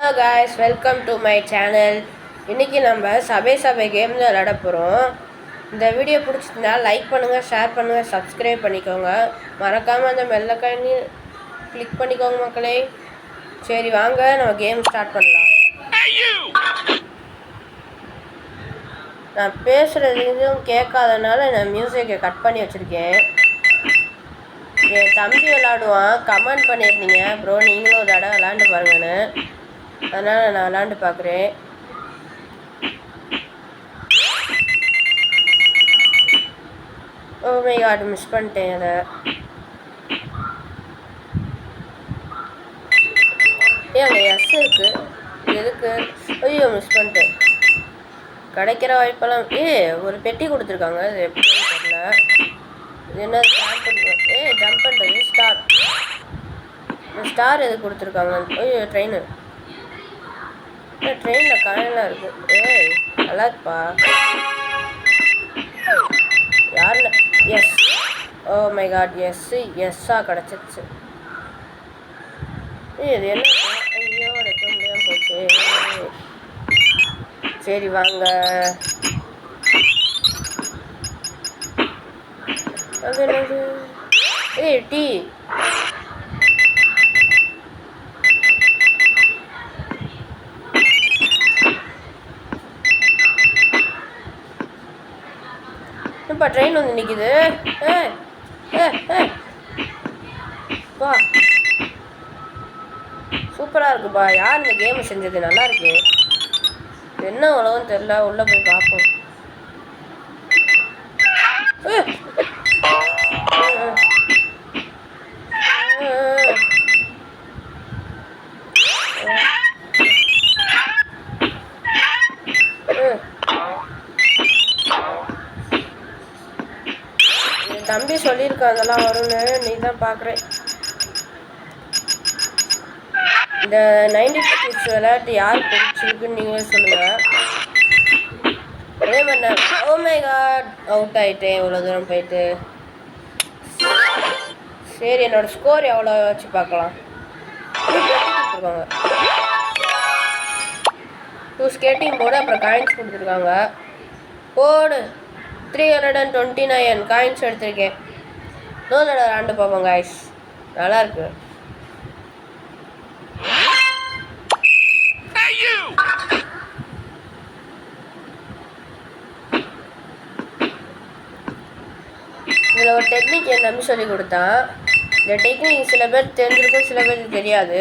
Hello guys, welcome to my channel. இன்றைக்கி நம்ம சபை கேம் தான் விளையாட போகிறோம். இந்த வீடியோ பிடிச்சிருந்தா லைக் பண்ணுங்கள், ஷேர் பண்ணுங்கள், சப்ஸ்கிரைப் பண்ணிக்கோங்க. மறக்காமல் அந்த பெல்லைக்கானி கிளிக் பண்ணிக்கோங்க மக்களே. சரி வாங்க நம்ம கேம் ஸ்டார்ட் பண்ணலாம். நான் பேசுகிறது எதுவும் கேட்காதனால நான் மியூசிக்கை கட் பண்ணி வச்சுருக்கேன். என் தம்பி விளாடுவான், கமெண்ட் பண்ணியிருந்தீங்க ப்ரோ நீங்களும் ஒரு தடவை விளாண்டு பாருங்கன்னு. அதனால் நான் விளாண்டு பார்க்குறேன். ஓ மை காட், மிஸ் பண்ணிட்டேன் அதை. அங்கே எஸ் இருக்குது, எதுக்கு? ஐயோ மிஸ் பண்ணிட்டேன். கிடைக்கிற வாய்ப்பெல்லாம் ஒரு பெட்டி கொடுத்துருக்காங்க, அது எப்படின்னு தெரியல. இது என்ன ஜம்ப் பண்ணுறது ஸ்டார் எது கொடுத்துருக்காங்க? ஐயோ ட்ரெயின் ட்ரெயினில் காயெல்லாம் இருக்குது. நல்லா இருக்குப்பா. யாருன்னு? எஸ். ஓ மை காட், எஸ்ஸாக கிடச்சிருச்சு. இது என்ன? ஐயோ எடுக்க முடியாமல் போச்சு. சரி வாங்க. அது என்னது? டீ. இப்போ ட்ரெயின் வந்து நிற்கிது. பா சூப்பராக இருக்குப்பா. யார் இந்த கேமை செஞ்சது? நல்லா இருக்கு. என்ன உலகம் தெரில, உள்ளே போய் பார்ப்போம். தம்பி சொல்லியிருக்கான் அதெல்லாம் வரும்னு, நீ தான் பார்க்குறேன். இந்த 90s கிட்ஸ் விளையாட்டு யார் பிடிச்சிருக்குன்னு நீங்களே சொல்லுங்கள். அதே மாதிரி நான் ஓ மை காட் அவுட் ஆகிட்டேன் இவ்வளோ தூரம் போயிட்டு. சரி என்னோடய ஸ்கோர் எவ்வளோ வச்சு பார்க்கலாம். 2 ஸ்கேட்டிங் போர்டு, அப்புறம் காயின்ஸ் கொடுத்துருக்காங்க. போடு 329 காயின்ஸ் எடுத்திருக்கேன். இன்னொரு தடவை விளாண்டு பார்ப்போம் காய்ஸ், நல்லாயிருக்கு. இதில் ஒரு டெக்னிக் என் தம்பி சொல்லி கொடுத்தான். இந்த டெக்னிக் சில பேர் தெரிஞ்சிருக்கும், சில பேருக்கு தெரியாது.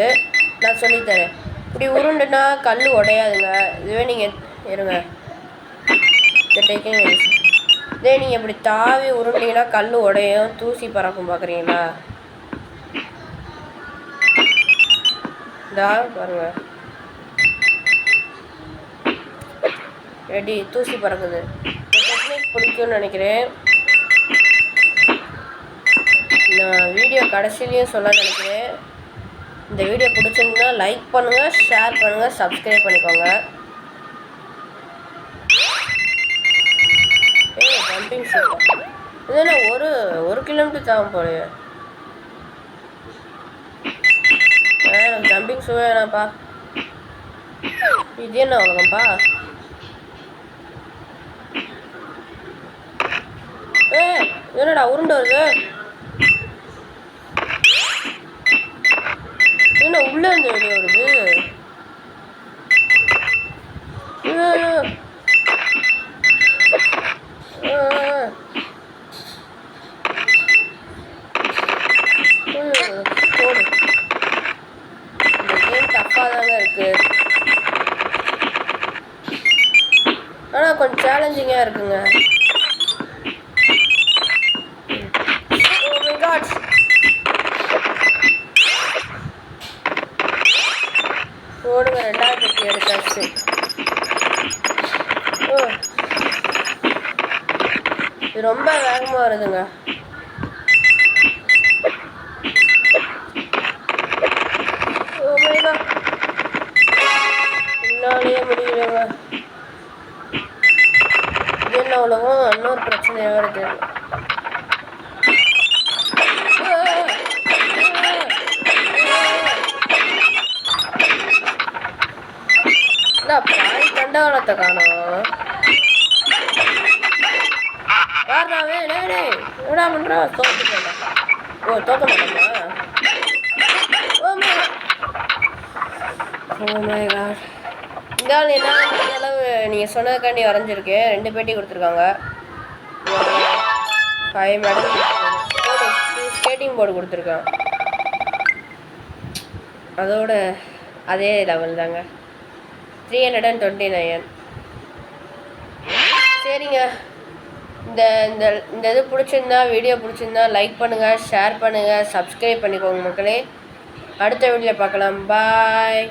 நான் சொல்லித்தரேன். இப்படி உருண்டுனா கல் உடையாதுங்க. இதுவே நீங்கள் இருங்க, இந்த டெக்னிக் இதே நீங்கள் இப்படி தாவி உருண்டிங்கன்னா கல் உடையும், தூசி பறக்கும். பார்க்குறீங்களா? இதா பாருங்க, ரெடி, தூசி பறக்குது. இந்த டெக்னிக் பிடிக்கும்னு நினைக்கிறேன். நான் வீடியோ கடைசிலையும் சொல்ல நினைக்கிறேன். இந்த வீடியோ பிடிச்சிருந்தா லைக் பண்ணுங்கள், ஷேர் பண்ணுங்கள், சப்ஸ்கிரைப் பண்ணிக்கோங்க. Jumping super. இதெல்லாம் ஒரு கிலோமீட்டர் தாவும் போலையே. எனக்கு ஜம்பிங் ஷூ வேணாப்பா. இது என்ன உலகம்ப்பா? என்னடா உருண்டு வருது? என்ன உள்ளே இருந்து வெளியே வருது? ஆனால் கொஞ்சம் சேலஞ்சிங்காக இருக்குங்க. ஓடுங்க, 2வது பெட்டி எடுத்தாச்சு. இது ரொம்ப வேகமாக வருதுங்க. என்னாலேயே முடியலங்க. என்ன உலகம் இன்னொரு பிரச்சனையாக வருது. பாதி தண்டவாளத்தை காணோம். பாருடாவே என்னடா பண்ணுறா? தோற்று போயிடலாம். ஓ தோற்க மாட்டோமா? இந்த ஆள் என்ன அளவு நீங்கள் சொன்னதுக்காண்டி வரைஞ்சிருக்கேன். 2 பேட்டி கொடுத்துருக்காங்க. 5 மெடல் போர்டு, ஸ்கேட்டிங் போர்டு கொடுத்துருக்கான். அதோட அதே லெவல் தாங்க, 329. சரிங்க, இந்த இந்த இந்த இது பிடிச்சிருந்தா, வீடியோ பிடிச்சிருந்தா லைக் பண்ணுங்கள், ஷேர் பண்ணுங்கள், சப்ஸ்கிரைப் பண்ணிக்கோங்க மக்களே. அடுத்த வீடியோவில் பார்க்கலாம். பாய்.